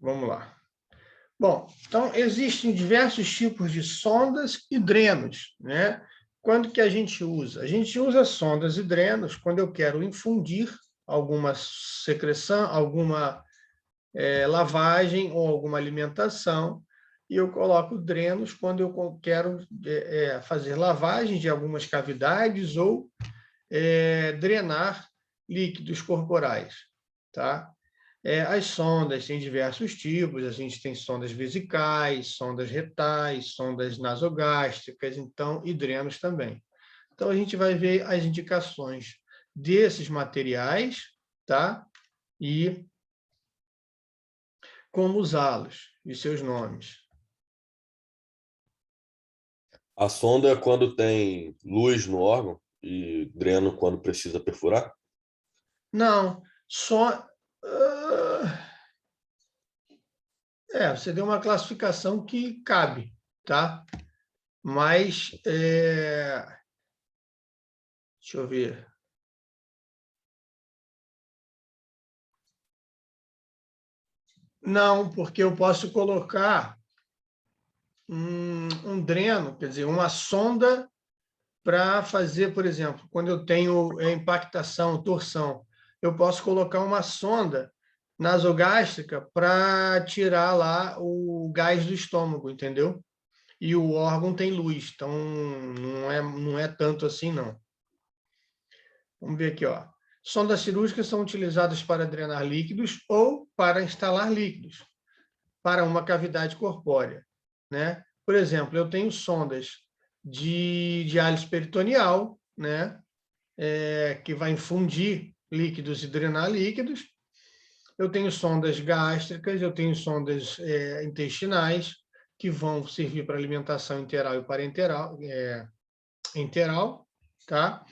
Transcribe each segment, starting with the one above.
Vamos lá. Bom, então, existem diversos tipos de sondas e drenos, né? Quando que a gente usa? A gente usa sondas e drenos quando eu quero infundir alguma secreção, alguma lavagem ou alguma alimentação, e eu coloco drenos quando eu quero fazer lavagem de algumas cavidades ou drenar líquidos corporais, tá? As sondas têm diversos tipos, a gente tem sondas vesicais, sondas retais, sondas nasogástricas, então, e drenos também. Então, a gente vai ver as indicações desses materiais, tá? E como usá-los, e seus nomes. A sonda é quando tem luz no órgão e dreno quando precisa perfurar? Não, só... você deu uma classificação que cabe, tá? Mas, deixa eu ver. Não, porque eu posso colocar um dreno, quer dizer, uma sonda para fazer, por exemplo, quando eu tenho impactação, torção, eu posso colocar uma sonda nasogástrica para tirar lá o gás do estômago, entendeu? E o órgão tem luz, então não é tanto assim, não. Vamos ver aqui, ó. Sondas cirúrgicas são utilizadas para drenar líquidos ou para instalar líquidos para uma cavidade corpórea, né? Por exemplo, eu tenho sondas de diálise peritoneal, né? Que vai infundir líquidos e drenar líquidos. Eu tenho sondas gástricas, eu tenho sondas intestinais, que vão servir para alimentação enteral e parenteral, enteral, tá?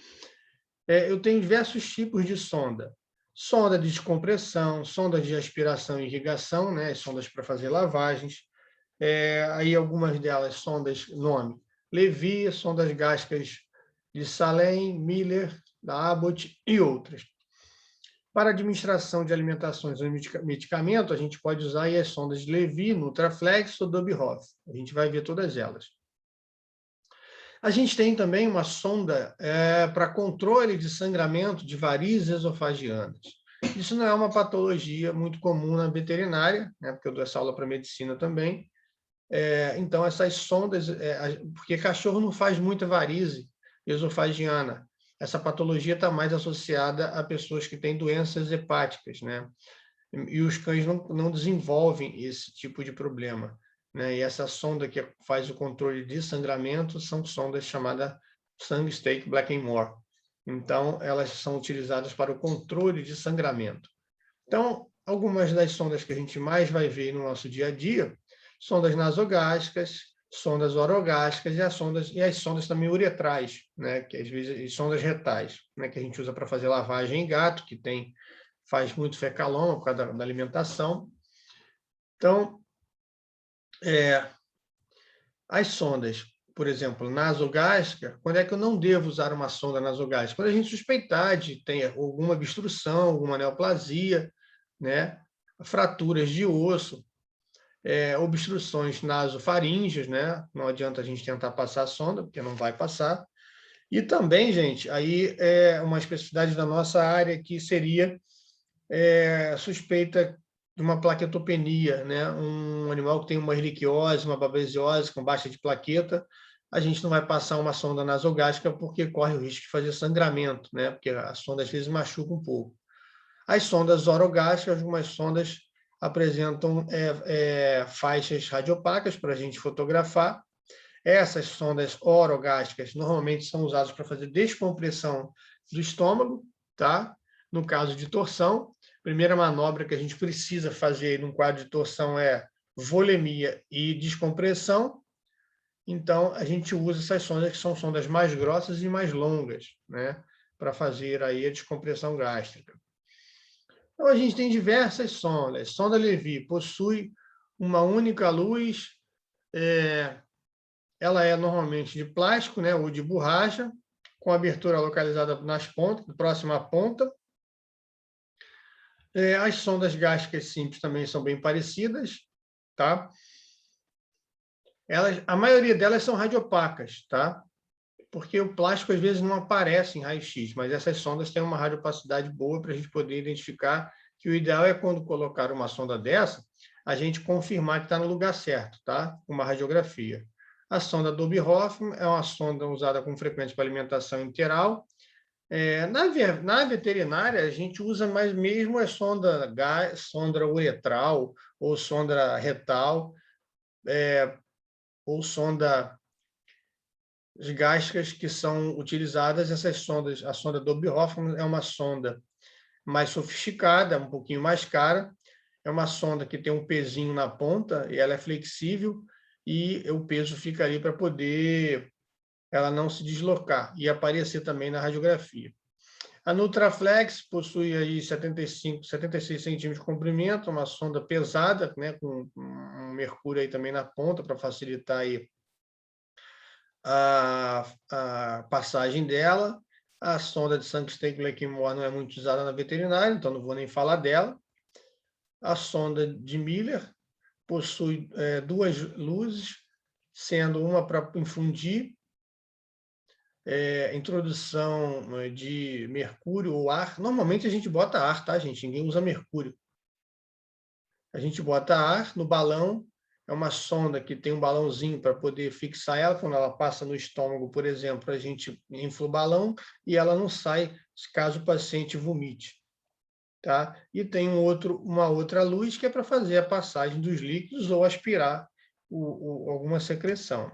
Eu tenho diversos tipos de sonda. Sonda de descompressão, sonda de aspiração e irrigação, né? Sondas para fazer lavagens. Aí algumas delas, sondas, nome, Levi, sondas gástricas de Salem, Miller, da Abbott e outras. Para administração de alimentações ou medicamento, a gente pode usar aí as sondas de Levi, Nutraflex ou Dobehoff. A gente vai ver todas elas. A gente tem também uma sonda para controle de sangramento de varizes esofagianas. Isso não é uma patologia muito comum na veterinária, né, porque eu dou essa aula para medicina também. Então, essas sondas, porque cachorro não faz muita varize esofagiana. Essa patologia está mais associada a pessoas que têm doenças hepáticas, né? E os cães não desenvolvem esse tipo de problema, né? E essa sonda que faz o controle de sangramento são sondas chamadas Sangstake Blackmore. Então, elas são utilizadas para o controle de sangramento. Então, algumas das sondas que a gente mais vai ver no nosso dia a dia, sondas nasogástricas, sondas orogástricas e as sondas também uretrais, né, que às vezes e sondas retais, né, que a gente usa para fazer lavagem em gato, que faz muito fecaloma por causa da alimentação. Então, as sondas, por exemplo, nasogástrica, quando é que eu não devo usar uma sonda nasogástrica? Quando a gente suspeitar de ter alguma obstrução, alguma neoplasia, né, fraturas de osso, obstruções nasofaríngeas, né? Não adianta a gente tentar passar a sonda, porque não vai passar. E também, gente, aí é uma especificidade da nossa área que seria suspeita de uma plaquetopenia, né? Um animal que tem uma ehrlichiose, uma babesiose com baixa de plaqueta, a gente não vai passar uma sonda nasogástrica porque corre o risco de fazer sangramento, né? Porque a sonda às vezes machuca um pouco. As sondas orogástricas, algumas sondas apresentam faixas radiopacas para a gente fotografar. Essas sondas orogástricas normalmente são usadas para fazer descompressão do estômago, tá? No caso de torção, a primeira manobra que a gente precisa fazer num quadro de torção é volemia e descompressão. Então, a gente usa essas sondas que são sondas mais grossas e mais longas, né? Para fazer aí a descompressão gástrica. Então, a gente tem diversas sondas. Sonda Levi possui uma única luz, ela é normalmente de plástico, né, ou de borracha, com abertura localizada nas pontas, próxima à ponta. As sondas gástricas simples também são bem parecidas, tá? A maioria delas são radiopacas, tá? Porque o plástico às vezes não aparece em raio-x, mas essas sondas têm uma radiopacidade boa para a gente poder identificar que o ideal é quando colocar uma sonda dessa, a gente confirmar que está no lugar certo, tá? Uma radiografia. A sonda Dobbe-Hoffmann é uma sonda usada com frequência para alimentação interal. Na veterinária, a gente usa mais mesmo a sonda uretral, ou sonda retal, ou sonda gástricas que são utilizadas. Essas sondas, a sonda Dobbe-Hoffmann é uma sonda mais sofisticada, um pouquinho mais cara, é uma sonda que tem um pezinho na ponta e ela é flexível e o peso fica ali para poder ela não se deslocar e aparecer também na radiografia. A Nutraflex possui aí 76 centímetros de comprimento, uma sonda pesada, né, com um mercúrio aí também na ponta para facilitar aí a passagem dela. A sonda de Sangster-Blackmore não é muito usada na veterinária, então não vou nem falar dela. A sonda de Miller possui duas luzes, sendo uma para infundir introdução de mercúrio ou ar. Normalmente a gente bota ar, tá, gente? Ninguém usa mercúrio. A gente bota ar no balão, é uma sonda que tem um balãozinho para poder fixar ela. Quando ela passa no estômago, por exemplo, a gente infla o balão e ela não sai caso o paciente vomite. Tá? E tem uma outra luz que é para fazer a passagem dos líquidos ou aspirar alguma secreção.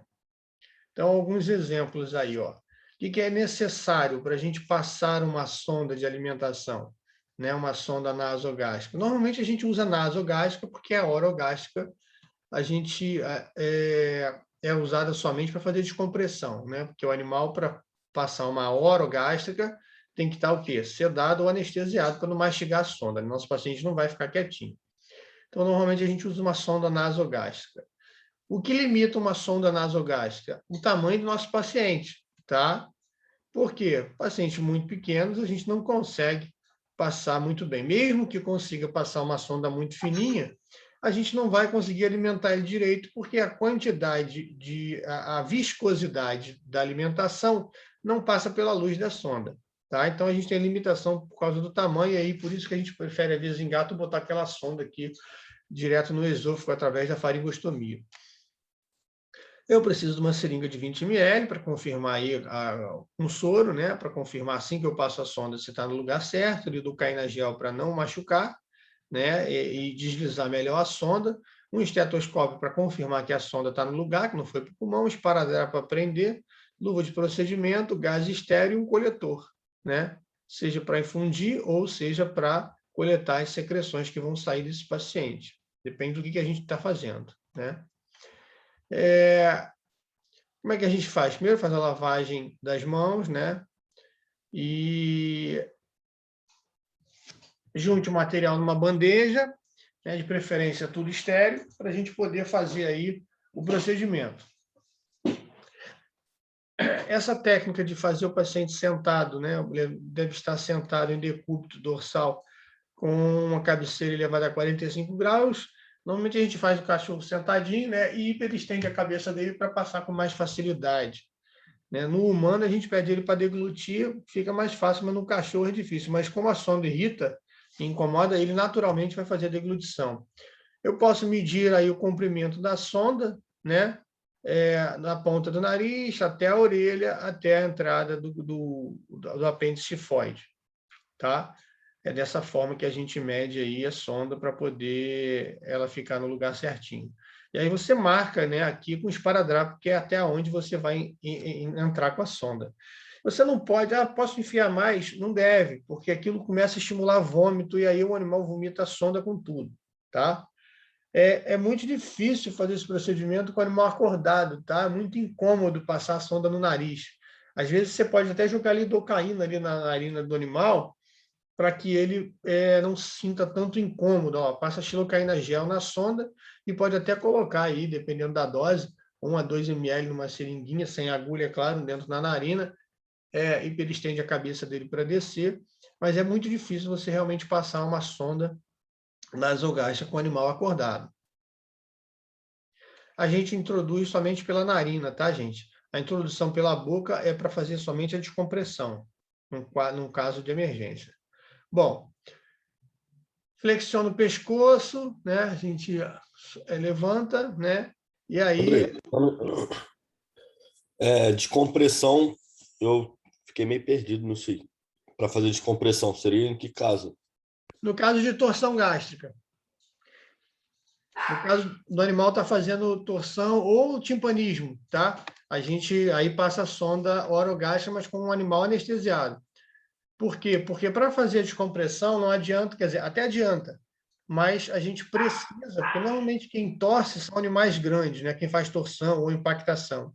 Então, alguns exemplos aí. Ó. O que é necessário para a gente passar uma sonda de alimentação? Né? Uma sonda nasogástrica. Normalmente a gente usa nasogástrica porque a orogástrica a gente é usada somente para fazer descompressão, né? Porque o animal, para passar uma orogástrica, tem que estar o quê? Sedado ou anestesiado para não mastigar a sonda. Nosso paciente não vai ficar quietinho. Então, normalmente a gente usa uma sonda nasogástrica. O que limita uma sonda nasogástrica? O tamanho do nosso paciente, tá? Por quê? Pacientes muito pequenos a gente não consegue passar muito bem. Mesmo que consiga passar uma sonda muito fininha, a gente não vai conseguir alimentar ele direito, porque a quantidade a viscosidade da alimentação não passa pela luz da sonda. Tá? Então, a gente tem limitação por causa do tamanho, e aí por isso que a gente prefere, às vezes, em gato, botar aquela sonda aqui direto no esôfago através da faringostomia. Eu preciso de uma seringa de 20 ml para confirmar aí um soro, né? Para confirmar assim que eu passo a sonda se está no lugar certo, lidocaína gel para não machucar, né? E deslizar melhor a sonda, um estetoscópio para confirmar que a sonda está no lugar, que não foi para o pulmão, um esparadrapo para prender, luva de procedimento, gás estéreo e um coletor, né? Seja para infundir ou seja para coletar as secreções que vão sair desse paciente. Depende do que a gente está fazendo, né? Como é que a gente faz? Primeiro faz a lavagem das mãos, né? E junte o material numa bandeja, né? De preferência tudo estéreo, para a gente poder fazer aí o procedimento. Essa técnica de fazer o paciente sentado, né? Ele deve estar sentado em decúbito dorsal com uma cabeceira elevada a 45 graus. Normalmente a gente faz o cachorro sentadinho, né? E hiperestende a cabeça dele para passar com mais facilidade. Né? No humano, a gente pede ele para deglutir, fica mais fácil, mas no cachorro é difícil. Mas como a sonda irrita e incomoda, ele naturalmente vai fazer a deglutição. Eu posso medir aí o comprimento da sonda, né? Da ponta do nariz até a orelha, até a entrada do apêndice tifoide. Tá? É dessa forma que a gente mede aí a sonda para poder ela ficar no lugar certinho. E aí você marca, né, aqui com o esparadrapo, que é até onde você vai entrar com a sonda. Você não pode, posso enfiar mais? Não deve, porque aquilo começa a estimular vômito e aí o animal vomita a sonda com tudo, tá? É muito difícil fazer esse procedimento com o animal acordado, tá? É muito incômodo passar a sonda no nariz. Às vezes você pode até jogar lidocaína ali na narina do animal, para que ele não sinta tanto incômodo. Ó, passa xilocaína gel na sonda e pode até colocar aí, dependendo da dose, 1 a 2 ml numa seringuinha, sem agulha, é claro, dentro da narina, hiperestende a cabeça dele para descer, mas é muito difícil você realmente passar uma sonda nasogástrica com o animal acordado. A gente introduz somente pela narina, tá, gente? A introdução pela boca é para fazer somente a descompressão, num caso de emergência. Bom, flexiona o pescoço, né? A gente levanta, né? E aí... Descompressão, eu fiquei meio perdido nisso aí. Para fazer descompressão, seria em que caso? No caso de torção gástrica. No caso do animal está fazendo torção ou timpanismo, tá? A gente aí passa a sonda orogástrica, mas com um animal anestesiado. Por quê? Porque para fazer a descompressão não adianta, quer dizer, até adianta, mas a gente precisa, porque normalmente quem torce são animais grandes, né? Quem faz torção ou impactação.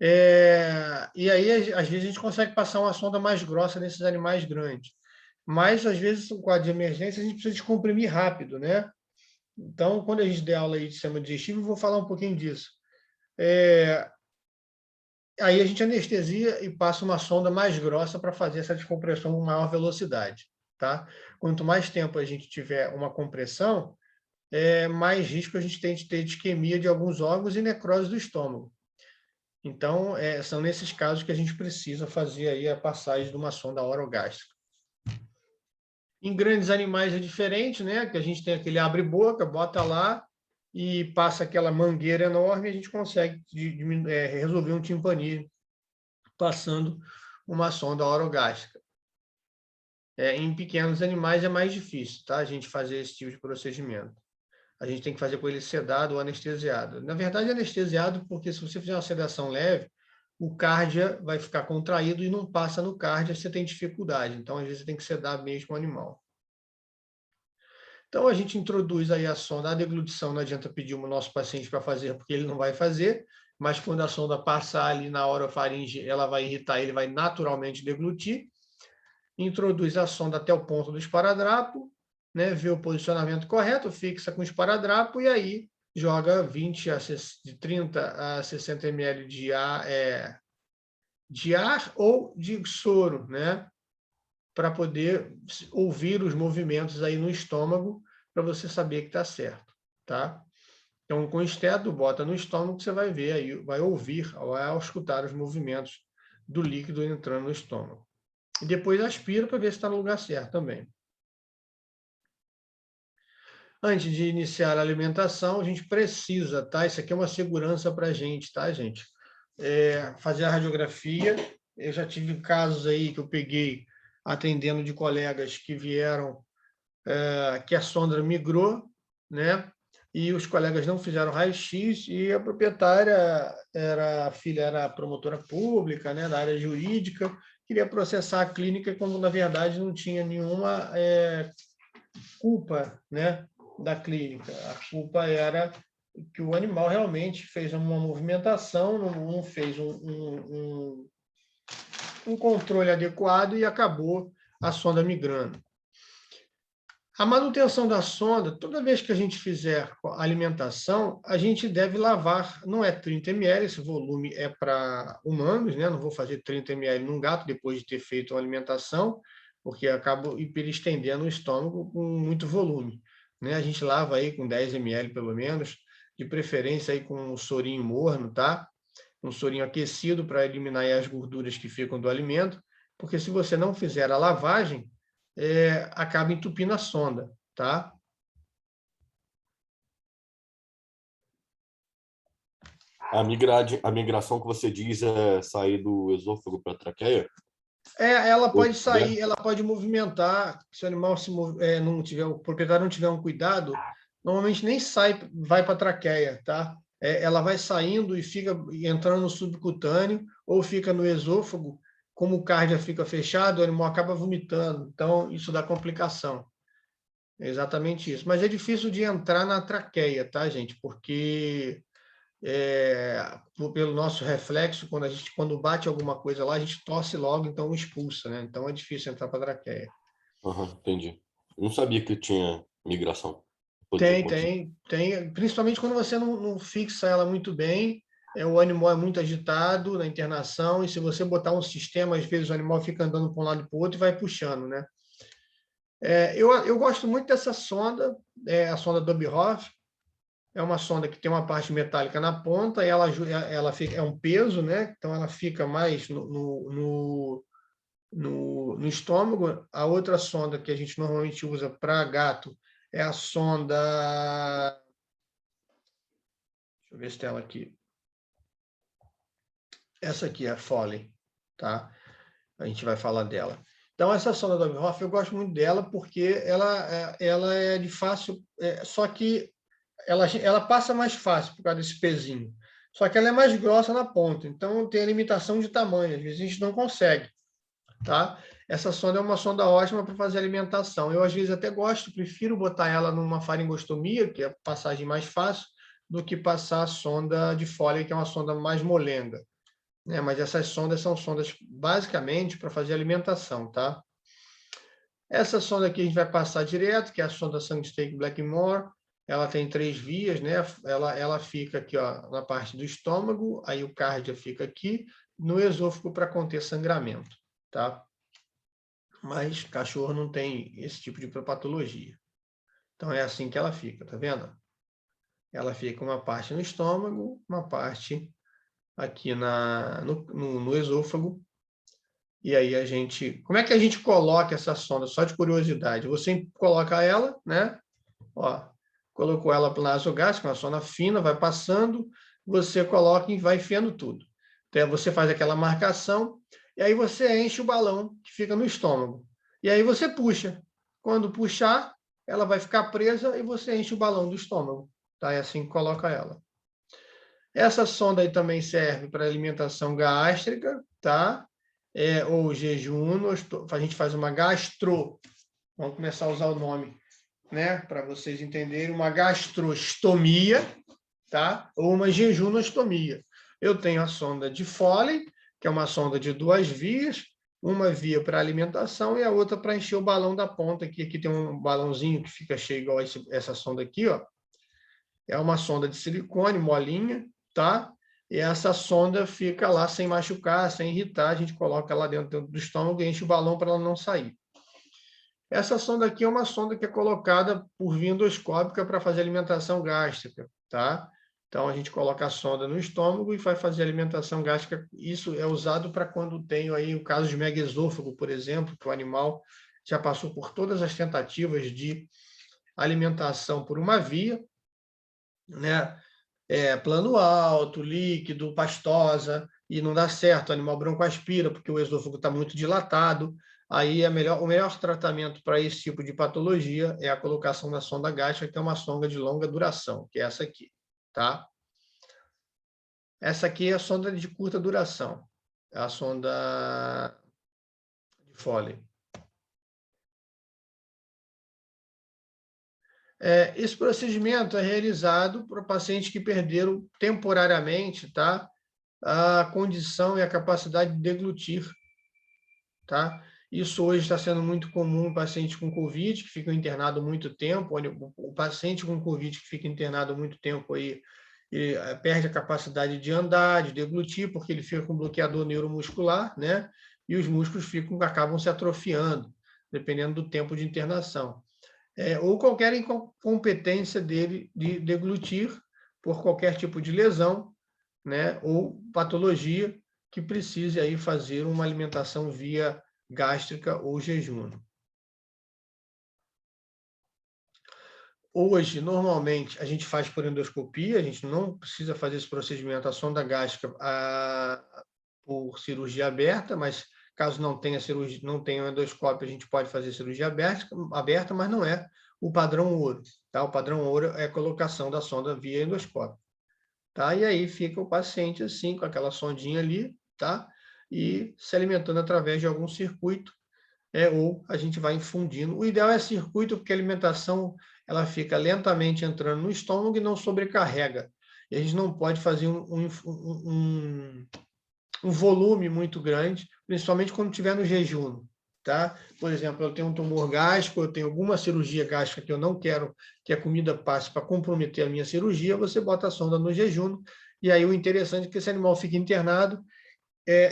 E aí, às vezes, a gente consegue passar uma sonda mais grossa nesses animais grandes. Mas, às vezes, no quadro de emergência, a gente precisa descomprimir rápido, né? Então, quando a gente der aula aí de sistema digestivo, eu vou falar um pouquinho disso. Aí a gente anestesia e passa uma sonda mais grossa para fazer essa descompressão com maior velocidade, tá? Quanto mais tempo a gente tiver uma compressão, mais risco a gente tem de ter de isquemia de alguns órgãos e necrose do estômago. Então, são nesses casos que a gente precisa fazer aí a passagem de uma sonda orogástrica. Em grandes animais é diferente, né? Que a gente tem aquele abre-boca, bota lá e passa aquela mangueira enorme e a gente consegue resolver um timpanismo passando uma sonda orogástrica. Em pequenos animais é mais difícil, tá? A gente fazer esse tipo de procedimento. A gente tem que fazer com ele sedado ou anestesiado. Na verdade, anestesiado, porque se você fizer uma sedação leve, o cárdia vai ficar contraído e não passa no cárdia, você tem dificuldade. Então, às vezes, você tem que sedar mesmo o animal. Então, a gente introduz aí a sonda. A deglutição não adianta pedir o nosso paciente para fazer, porque ele não vai fazer, mas quando a sonda passar ali na orofaringe, ela vai irritar, ele vai naturalmente deglutir. Introduz a sonda até o ponto do esparadrapo, né, vê o posicionamento correto, fixa com o esparadrapo e aí joga de 30 a 60 ml de ar ou de soro, né, para poder ouvir os movimentos aí no estômago, para você saber que está certo, tá? Então, com o esteto, bota no estômago, que você vai ver aí, vai ouvir, vai escutar os movimentos do líquido entrando no estômago. E depois aspira para ver se está no lugar certo também. Antes de iniciar a alimentação, a gente precisa, tá? Isso aqui é uma segurança para a gente, tá, gente? Fazer a radiografia. Eu já tive casos aí que eu peguei atendendo de colegas que vieram, que a sonda migrou, né? E os colegas não fizeram raio-x e a proprietária a filha era promotora pública, né, da área jurídica, queria processar a clínica quando, na verdade, não tinha nenhuma culpa, né, da clínica. A culpa era que o animal realmente fez uma movimentação, não fez um controle adequado e acabou a sonda migrando. A manutenção da sonda, toda vez que a gente fizer alimentação, a gente deve lavar, não é 30 ml, esse volume é para humanos, né? Não vou fazer 30 ml num gato depois de ter feito a alimentação, porque acabo hiperestendendo o estômago com muito volume, né? A gente lava aí com 10 ml pelo menos, de preferência aí com um sorinho morno, tá? Um sorinho aquecido para eliminar aí as gorduras que ficam do alimento, porque se você não fizer a lavagem, acaba entupindo a sonda, tá? A migração que você diz é sair do esôfago para a traqueia? Ela pode sair, ela pode movimentar. Se o animal não tiver, o proprietário não tiver um cuidado, normalmente nem sai, vai para a traqueia, tá? Ela vai saindo e fica entrando no subcutâneo ou fica no esôfago. Como o cárdia fica fechado, o animal acaba vomitando. Então, isso dá complicação. É exatamente isso. Mas é difícil de entrar na traqueia, tá, gente? Porque pelo nosso reflexo, quando bate alguma coisa lá, a gente tosse logo, então expulsa, né? Então é difícil entrar para a traqueia. Entendi. Não sabia que tinha migração. Tem. Principalmente quando você não fixa ela muito bem, o animal é muito agitado na internação, e se você botar um sistema, às vezes o animal fica andando para um lado e para o outro e vai puxando, né? Eu gosto muito dessa sonda, a sonda Dobhoff. É uma sonda que tem uma parte metálica na ponta, e ela fica, é um peso, né? Então ela fica mais no estômago. A outra sonda que a gente normalmente usa para gato é a sonda. Deixa eu ver se tem ela aqui. Essa aqui é a Foley, tá? A gente vai falar dela. Então, essa sonda do Dobhoff, eu gosto muito dela porque ela é de fácil. Só que ela passa mais fácil por causa desse pezinho. Só que ela é mais grossa na ponta, então tem a limitação de tamanho, às vezes a gente não consegue, tá? Essa sonda é uma sonda ótima para fazer alimentação. Eu, às vezes, até prefiro botar ela numa faringostomia, que é a passagem mais fácil, do que passar a sonda de Foley, que é uma sonda mais molenga, né? Mas essas sondas são sondas basicamente para fazer alimentação, tá? Essa sonda aqui a gente vai passar direto, que é a sonda Sangstake Blackmore. Ela tem 3 vias, né? Ela fica aqui, ó, na parte do estômago, aí o cardia fica aqui, no esôfago para conter sangramento, tá? Mas cachorro não tem esse tipo de patologia. Então é assim que ela fica, tá vendo? Ela fica uma parte no estômago, uma parte aqui no esôfago. E aí a gente... Como é que a gente coloca essa sonda? Só de curiosidade. Você coloca ela, né? Ó, colocou ela para o nasogástrico, uma sonda fina, vai passando, você coloca e vai enfiando tudo. Então, você faz aquela marcação, e aí você enche o balão que fica no estômago. E aí você puxa. Quando puxar, ela vai ficar presa e você enche o balão do estômago. Tá? É assim que coloca ela. Essa sonda aí também serve para alimentação gástrica, tá? Ou jejum. A gente faz uma gastro. Vamos começar a usar o nome, né? Para vocês entenderem, uma gastrostomia, tá? Ou uma jejunostomia. Eu tenho a sonda de Foley, que é uma sonda de 2 vias, uma via para alimentação e a outra para encher o balão da ponta, aqui tem um balãozinho que fica cheio igual essa sonda aqui, ó. É uma sonda de silicone, molinha, tá? E essa sonda fica lá sem machucar, sem irritar, a gente coloca lá dentro do estômago e enche o balão para ela não sair. Essa sonda aqui é uma sonda que é colocada por via endoscópica para fazer alimentação gástrica, tá? Então, a gente coloca a sonda no estômago e vai fazer alimentação gástrica. Isso é usado para quando tem aí o caso de megaesôfago, por exemplo, que o animal já passou por todas as tentativas de alimentação por uma via, né? Plano alto, líquido, pastosa, e não dá certo, o animal broncoaspira, porque o esôfago está muito dilatado. Aí o melhor tratamento para esse tipo de patologia é a colocação da sonda gástrica, que é uma sonda de longa duração, que é essa aqui, tá? Essa aqui é a sonda de curta duração, é a sonda de Foley. Esse procedimento é realizado para pacientes que perderam temporariamente, tá, a condição e a capacidade de deglutir, tá? Isso hoje está sendo muito comum em pacientes com Covid, que ficam internados muito tempo. O paciente com Covid que fica internado muito tempo aí, ele perde a capacidade de andar, de deglutir, porque ele fica com bloqueador neuromuscular, né? E os músculos acabam se atrofiando, dependendo do tempo de internação. Ou qualquer incompetência dele de deglutir por qualquer tipo de lesão, né? Ou patologia que precise aí fazer uma alimentação via gástrica ou jejum. Hoje, normalmente, a gente faz por endoscopia, a gente não precisa fazer esse procedimento, a sonda gástrica por cirurgia aberta, mas caso não tenha cirurgia, não tenha endoscópio, a gente pode fazer cirurgia aberta, mas não é o padrão ouro, tá? O padrão ouro é a colocação da sonda via endoscópio, tá? E aí fica o paciente assim, com aquela sondinha ali, tá? E se alimentando através de algum circuito, ou a gente vai infundindo. O ideal é circuito, porque a alimentação ela fica lentamente entrando no estômago e não sobrecarrega. E a gente não pode fazer um volume muito grande, principalmente quando estiver no jejum, tá? Por exemplo, eu tenho um tumor gástrico, eu tenho alguma cirurgia gástrica que eu não quero que a comida passe para comprometer a minha cirurgia, você bota a sonda no jejum E aí o interessante é que esse animal fica internado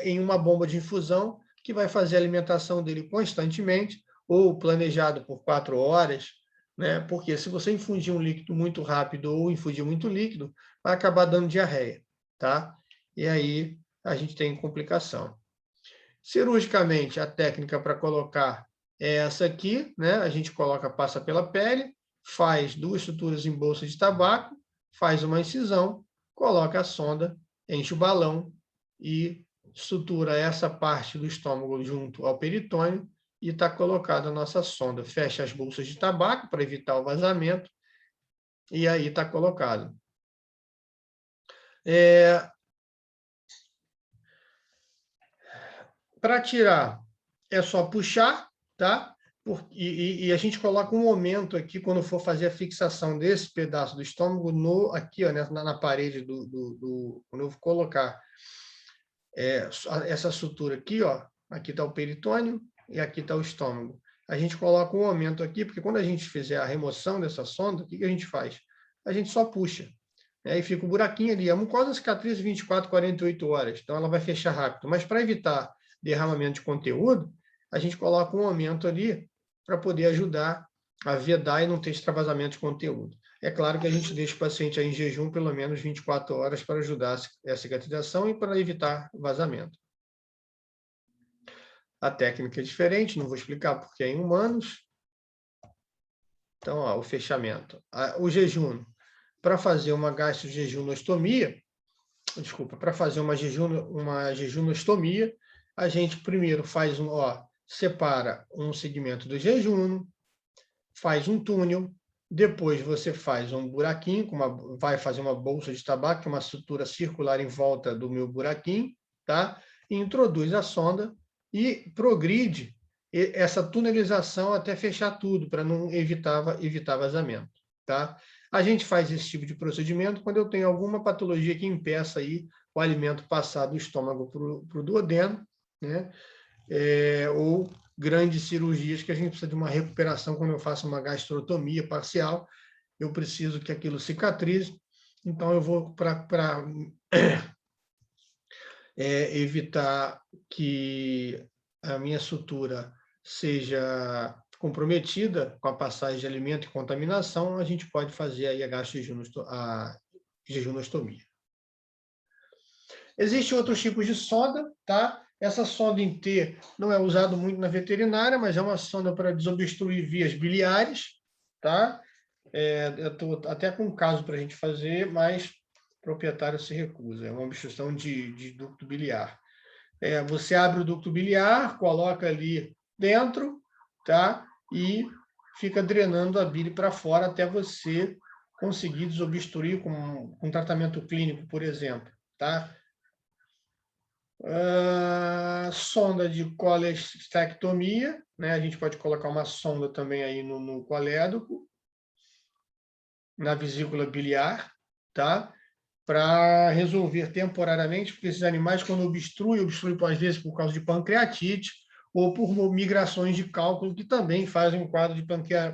em uma bomba de infusão que vai fazer a alimentação dele constantemente, ou planejado por 4 horas, né? Porque se você infundir um líquido muito rápido ou infundir muito líquido, vai acabar dando diarreia, tá? E aí a gente tem complicação. Cirurgicamente, a técnica para colocar é essa aqui, né? A gente coloca, passa pela pele, faz 2 suturas em bolsa de tabaco, faz uma incisão, coloca a sonda, enche o balão e sutura essa parte do estômago junto ao peritônio e está colocada a nossa sonda. Fecha as bolsas de tabaco para evitar o vazamento e aí está colocado. Para tirar, é só puxar, tá? E a gente coloca um momento aqui, quando for fazer a fixação desse pedaço do estômago, aqui, ó, na parede quando eu vou colocar essa sutura aqui, ó, aqui está o peritônio e aqui está o estômago. A gente coloca um momento aqui, porque quando a gente fizer a remoção dessa sonda, o que a gente faz? A gente só puxa. Aí fica o buraquinho ali. A mucosa cicatriza 24, 48 horas, então ela vai fechar rápido. Mas para evitar derramamento de conteúdo, a gente coloca um momento ali para poder ajudar a vedar e não ter extravasamento de conteúdo. É claro que a gente deixa o paciente aí em jejum pelo menos 24 horas para ajudar a cicatrização e para evitar vazamento. A técnica é diferente, não vou explicar porque é em humanos. Então, ó, o fechamento. O jejum, para fazer uma gastrojejunostomia, para fazer uma jejunostomia, a gente primeiro faz separa um segmento do jejum, faz um túnel, depois você faz um buraquinho, vai fazer uma bolsa de tabaco, que é uma sutura circular em volta do meu buraquinho, tá? E introduz a sonda e progride essa tunelização até fechar tudo, para não evitar vazamento, tá? A gente faz esse tipo de procedimento quando eu tenho alguma patologia que impeça aí o alimento passar do estômago para o duodeno, né? Ou grandes cirurgias que a gente precisa de uma recuperação. Quando eu faço uma gastrotomia parcial, eu preciso que aquilo cicatrize, então eu vou para evitar que a minha sutura seja comprometida com a passagem de alimento e contaminação, a gente pode fazer aí a jejunostomia. Existem outros tipos de sonda, tá? Essa sonda em T não é usada muito na veterinária, mas é uma sonda para desobstruir vias biliares, tá? Eu estou até com um caso para a gente fazer, mas o proprietário se recusa. É uma obstrução de ducto biliar. Você abre o ducto biliar, coloca ali dentro, tá? E fica drenando a bile para fora até você conseguir desobstruir com um tratamento clínico, por exemplo, tá? Sonda de colestectomia, né? A gente pode colocar uma sonda também aí no colédoco, na vesícula biliar, tá? Para resolver temporariamente, porque esses animais, quando obstruem às vezes por causa de pancreatite ou por migrações de cálculo, que também fazem um quadro de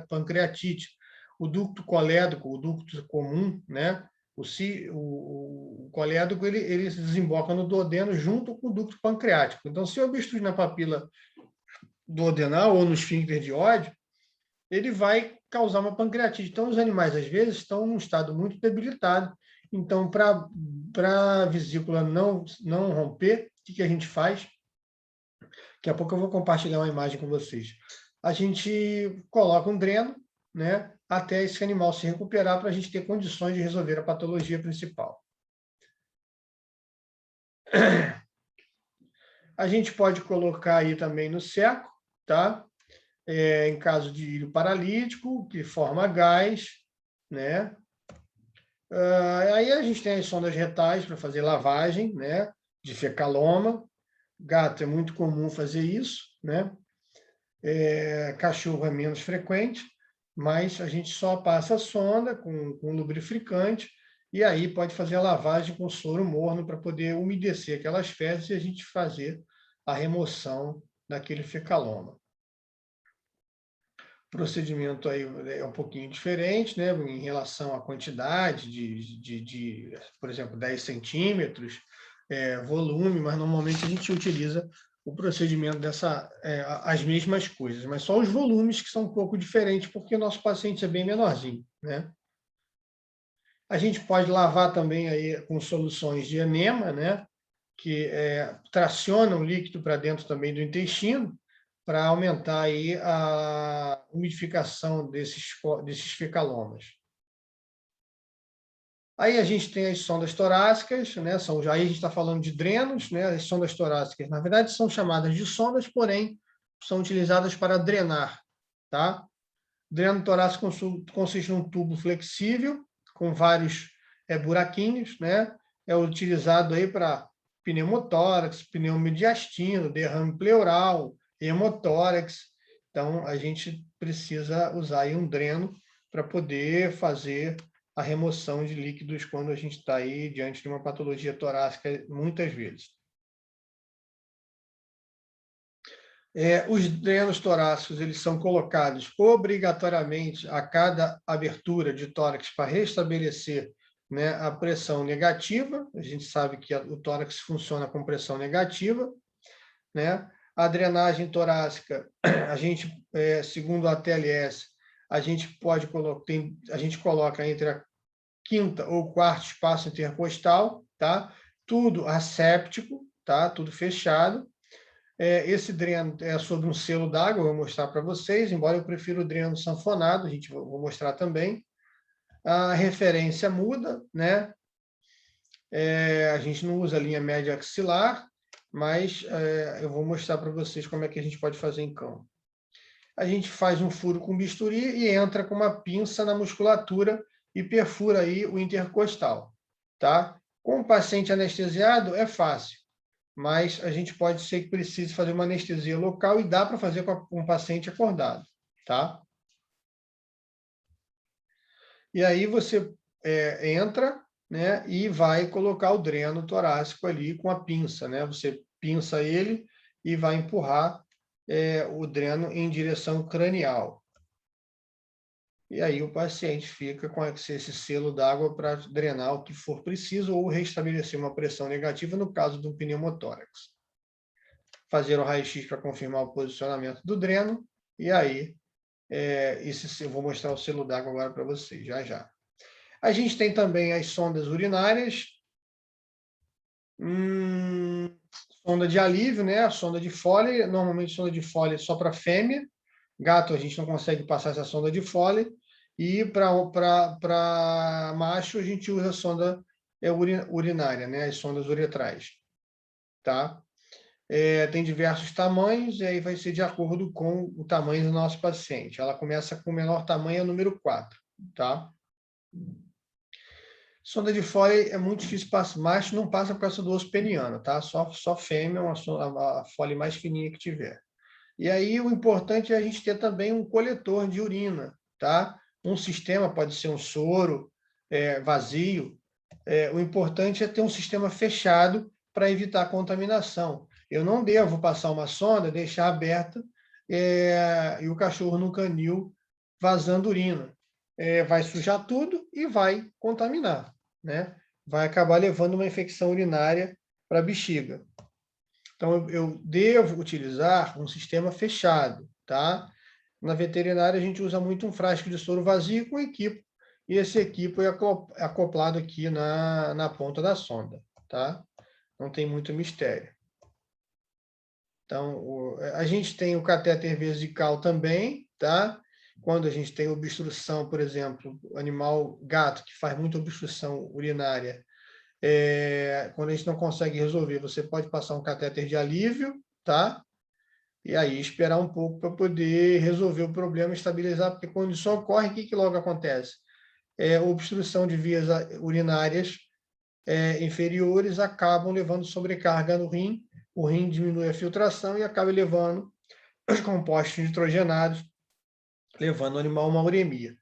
pancreatite. O ducto colédoco, o ducto comum, né? O colédoco, ele se desemboca no duodeno junto com o ducto pancreático. Então, se eu obstruir na papila duodenal ou no esfíncter de Oddi, ele vai causar uma pancreatite. Então, os animais, às vezes, estão num estado muito debilitado. Então, para a vesícula não romper, o que a gente faz? Daqui a pouco eu vou compartilhar uma imagem com vocês. A gente coloca um dreno, né, até esse animal se recuperar, para a gente ter condições de resolver a patologia principal. A gente pode colocar aí também no seco, tá? Em caso de ilho paralítico, que forma gás, né? Aí a gente tem as sondas retais para fazer lavagem, né, de fecaloma. Gato é muito comum fazer isso, né? Cachorro é menos frequente, mas a gente só passa a sonda com lubrificante e aí pode fazer a lavagem com soro morno para poder umedecer aquelas fezes e a gente fazer a remoção daquele fecaloma. procedimento aí é um pouquinho diferente, né, em relação à quantidade por exemplo, 10 centímetros, volume, mas normalmente a gente utiliza o procedimento as mesmas coisas, mas só os volumes que são um pouco diferentes, porque o nosso paciente é bem menorzinho, né? A gente pode lavar também aí com soluções de enema, né, que tracionam o líquido para dentro também do intestino, para aumentar aí a umidificação desses fecalomas. Aí a gente tem as sondas torácicas, né? Aí a gente está falando de drenos, né? As sondas torácicas, na verdade, são chamadas de sondas, porém, são utilizadas para drenar, tá? Dreno torácico consiste num tubo flexível, com vários buraquinhos, né? É utilizado aí para pneumotórax, pneumodiastino, derrame pleural, hemotórax. Então, a gente precisa usar aí um dreno para poder fazer a remoção de líquidos quando a gente está aí diante de uma patologia torácica, muitas vezes. Os drenos torácicos eles são colocados obrigatoriamente a cada abertura de tórax para restabelecer, né, a pressão negativa. A gente sabe que o tórax funciona com pressão negativa, né? A drenagem torácica, a gente, segundo a TLS, a gente coloca entre a quinta ou quarto espaço intercostal, tá? Tudo asséptico, tá? Tudo fechado. Esse dreno é sobre um selo d'água, vou mostrar para vocês, embora eu prefira o dreno sanfonado, vou mostrar também. A referência muda, né? A gente não usa a linha média axilar, mas eu vou mostrar para vocês como é que a gente pode fazer em campo. A gente faz um furo com bisturi e entra com uma pinça na musculatura e perfura aí o intercostal, tá? Com o paciente anestesiado é fácil, mas a gente pode ser que precise fazer uma anestesia local e dá para fazer com um paciente acordado, tá? E aí você entra, né, e vai colocar o dreno torácico ali com a pinça, né? Você pinça ele e vai empurrar o dreno em direção cranial. E aí o paciente fica com esse selo d'água para drenar o que for preciso ou restabelecer uma pressão negativa no caso do pneumotórax. Fazer o raio-x para confirmar o posicionamento do dreno, e aí eu vou mostrar o selo d'água agora para vocês, já já. A gente tem também as sondas urinárias, sonda de alívio, né? A sonda de Foley, normalmente sonda de Foley é só para fêmea, gato a gente não consegue passar essa sonda de Foley, e para macho a gente usa a sonda urinária, né? As sondas uretrais, tá? Tem diversos tamanhos, e aí vai ser de acordo com o tamanho do nosso paciente. Ela começa com o menor tamanho, número 4, tá? Sonda de Foley é muito difícil passar, macho não passa por causa do osso peniano, tá? Só fêmea, a Foley mais fininha que tiver. E aí o importante é a gente ter também um coletor de urina, tá? Um sistema, pode ser um soro vazio. O importante é ter um sistema fechado para evitar contaminação. Eu não devo passar uma sonda, deixar aberta e o cachorro no canil vazando urina. Vai sujar tudo e vai contaminar, né? Vai acabar levando uma infecção urinária para a bexiga. Então, eu devo utilizar um sistema fechado, tá? Na veterinária, a gente usa muito um frasco de soro vazio com equipo, e esse equipo é acoplado aqui na ponta da sonda, tá? Não tem muito mistério. Então, a gente tem o catéter vesical também, tá? Quando a gente tem obstrução, por exemplo, animal gato que faz muita obstrução urinária, quando a gente não consegue resolver, você pode passar um catéter de alívio, tá? E aí esperar um pouco para poder resolver o problema, estabilizar, porque quando isso ocorre, o que logo acontece? Obstrução de vias urinárias inferiores acabam levando sobrecarga no rim, o rim diminui a filtração e acaba levando os compostos nitrogenados, levando o animal a uma uremia.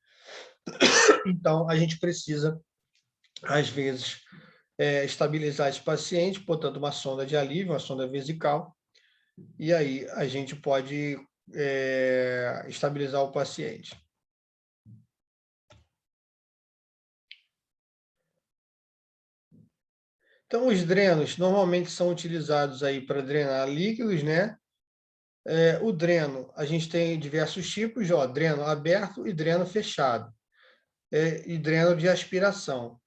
Então, a gente precisa, às vezes, estabilizar esse paciente, botando uma sonda de alívio, uma sonda vesical, e aí a gente pode estabilizar o paciente. Então, os drenos normalmente são utilizados aí para drenar líquidos, né? O dreno, a gente tem diversos tipos, ó, dreno aberto e dreno fechado, e dreno de aspiração,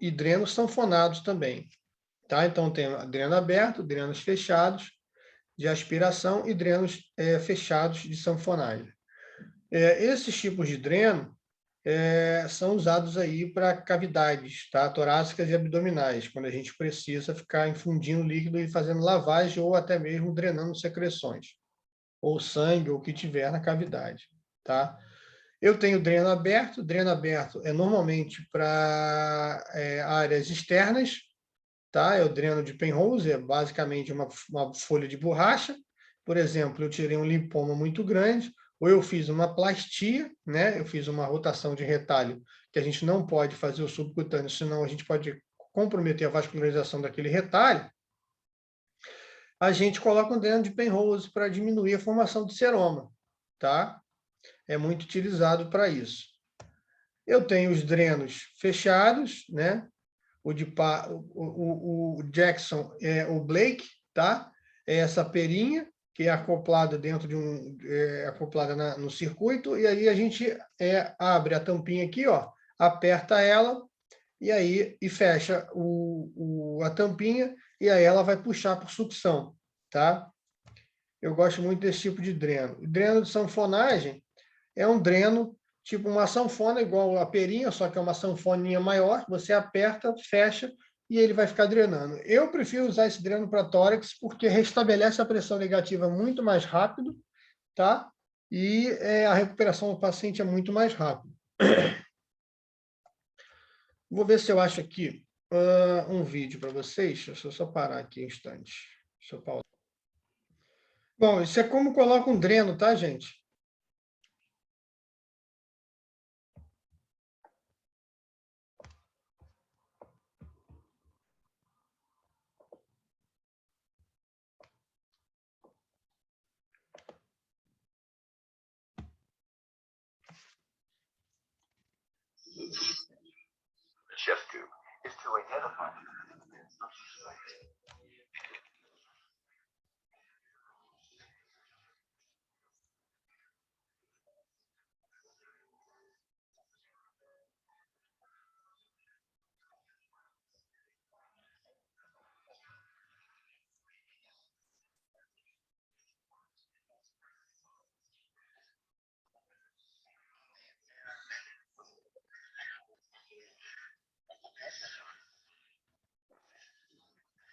e drenos sanfonados também, tá? Então, tem dreno aberto, drenos fechados de aspiração e drenos fechados de sanfonagem. Esses tipos de dreno são usados aí para cavidades, tá? Torácicas e abdominais, quando a gente precisa ficar infundindo líquido e fazendo lavagem ou até mesmo drenando secreções, ou sangue, ou o que tiver na cavidade, tá? Eu tenho dreno aberto é normalmente para áreas externas, tá? É o dreno de Penrose, é basicamente uma folha de borracha. Por exemplo, eu tirei um linfoma muito grande, ou eu fiz uma plastia, né? Eu fiz uma rotação de retalho, que a gente não pode fazer o subcutâneo, senão a gente pode comprometer a vascularização daquele retalho. A gente coloca um dreno de Penrose para diminuir a formação de seroma, tá? É muito utilizado para isso. Eu tenho os drenos fechados, né? O Jackson é o Blake, tá? É essa perinha que é acoplada dentro de acoplada no circuito, e aí a gente abre a tampinha aqui, ó, aperta ela e fecha a tampinha, e aí ela vai puxar por sucção, tá? Eu gosto muito desse tipo de dreno. O dreno de sanfonagem é um dreno tipo uma sanfona, igual a perinha, só que é uma sanfoninha maior, você aperta, fecha, e ele vai ficar drenando. Eu prefiro usar esse dreno para tórax, porque restabelece a pressão negativa muito mais rápido, tá? E a recuperação do paciente é muito mais rápida. Vou ver se eu acho aqui um vídeo para vocês. Deixa eu só parar aqui um instante. Deixa eu pausar. Bom, isso é como coloca um dreno, tá, gente? chest tube is to identify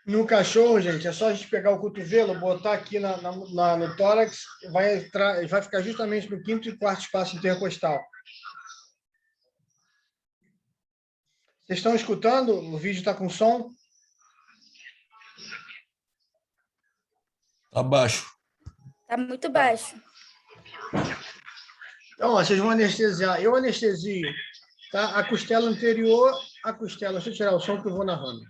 No cachorro, gente, é só a gente pegar o cotovelo, botar aqui no tórax, vai ficar justamente no quinto e quarto espaço intercostal. Vocês estão escutando? O vídeo está com som? Está baixo. Está muito baixo. Então, ó, vocês vão anestesiar. Eu anestesio, tá? A costela anterior, deixa eu tirar o som que eu vou narrando.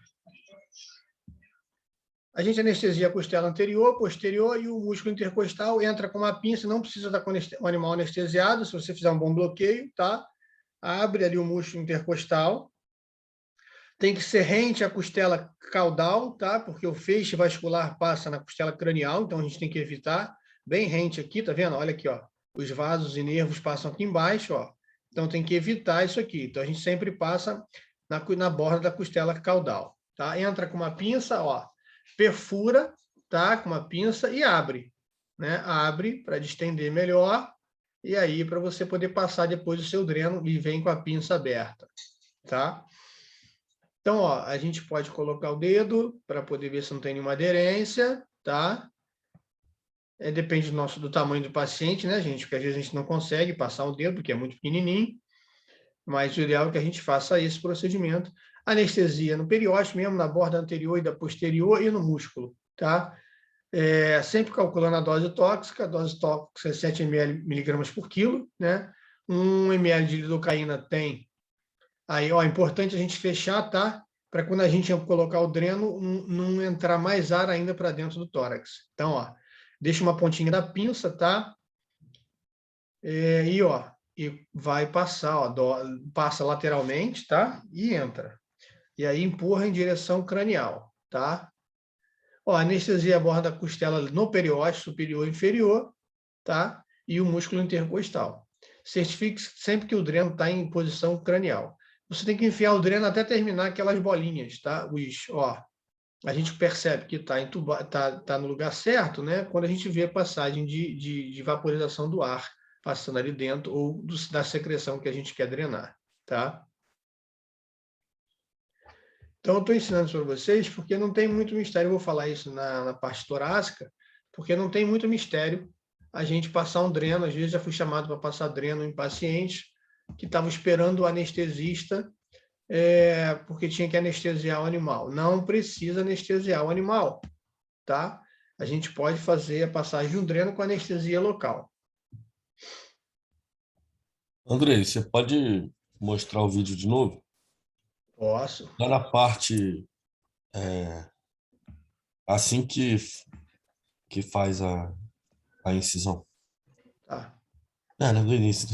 A gente anestesia a costela anterior, posterior e o músculo intercostal, entra com uma pinça, não precisa estar com o animal anestesiado, se você fizer um bom bloqueio, tá? Abre ali o músculo intercostal. Tem que ser rente à costela caudal, tá? Porque o feixe vascular passa na costela cranial, então a gente tem que evitar. Bem rente aqui, tá vendo? Olha aqui, ó. Os vasos e nervos passam aqui embaixo, ó. Então tem que evitar isso aqui. Então a gente sempre passa na borda da costela caudal, tá? Entra com uma pinça, ó. Perfura, tá? Com uma pinça e abre, né? Abre para distender melhor e aí para você poder passar depois o seu dreno e vem com a pinça aberta, tá? Então, ó, a gente pode colocar o dedo para poder ver se não tem nenhuma aderência, tá? Depende do tamanho do paciente, né, gente? Porque às vezes a gente não consegue passar o dedo, porque é muito pequenininho, mas o ideal é que a gente faça esse procedimento. Anestesia no periósteo mesmo, na borda anterior e da posterior e no músculo, tá? Sempre calculando a dose tóxica é 7 miligramas por quilo, né? 1 ml de lidocaína tem. Aí, ó, é importante a gente fechar, tá? Para quando a gente colocar o dreno, não entrar mais ar ainda para dentro do tórax. Então, ó, deixa uma pontinha da pinça, tá? E vai passar, ó, passa lateralmente, tá? E entra. E aí empurra em direção cranial, tá? Ó, anestesia aborda a costela no periósteo superior e inferior, tá? E o músculo intercostal. Certifique sempre que o dreno está em posição cranial. Você tem que enfiar o dreno até terminar aquelas bolinhas, tá? A gente percebe que tá no lugar certo, né? Quando a gente vê a passagem de vaporização do ar passando ali dentro ou da secreção que a gente quer drenar, tá? Então, eu estou ensinando isso para vocês porque não tem muito mistério. Eu vou falar isso na parte torácica, porque não tem muito mistério a gente passar um dreno. Às vezes já fui chamado para passar dreno em pacientes que estavam esperando o anestesista porque tinha que anestesiar o animal. Não precisa anestesiar o animal, tá? A gente pode fazer a passagem de um dreno com anestesia local. Andrei, você pode mostrar o vídeo de novo? Posso. Lá na parte assim que faz a incisão. Tá. Não, do início.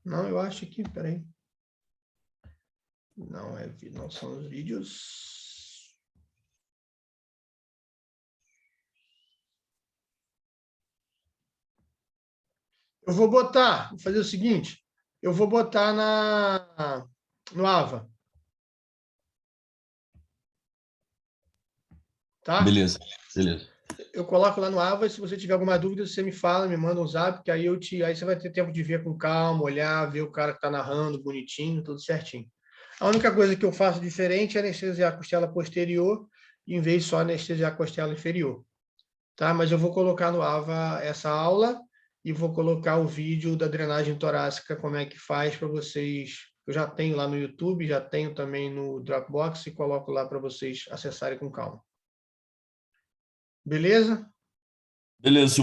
Não, eu acho que, peraí. Não são os vídeos. Vou fazer o seguinte, eu vou botar no AVA. Tá? Beleza. Eu coloco lá no AVA e se você tiver alguma dúvida, você me fala, me manda um zap, que aí aí você vai ter tempo de ver com calma, olhar, ver o cara que está narrando, bonitinho, tudo certinho. A única coisa que eu faço diferente é anestesiar a costela posterior, em vez de só anestesiar a costela inferior. Tá? Mas eu vou colocar no AVA essa aula e vou colocar o vídeo da drenagem torácica, como é que faz para vocês. Eu já tenho lá no YouTube, já tenho também no Dropbox e coloco lá para vocês acessarem com calma. Beleza? Beleza, se você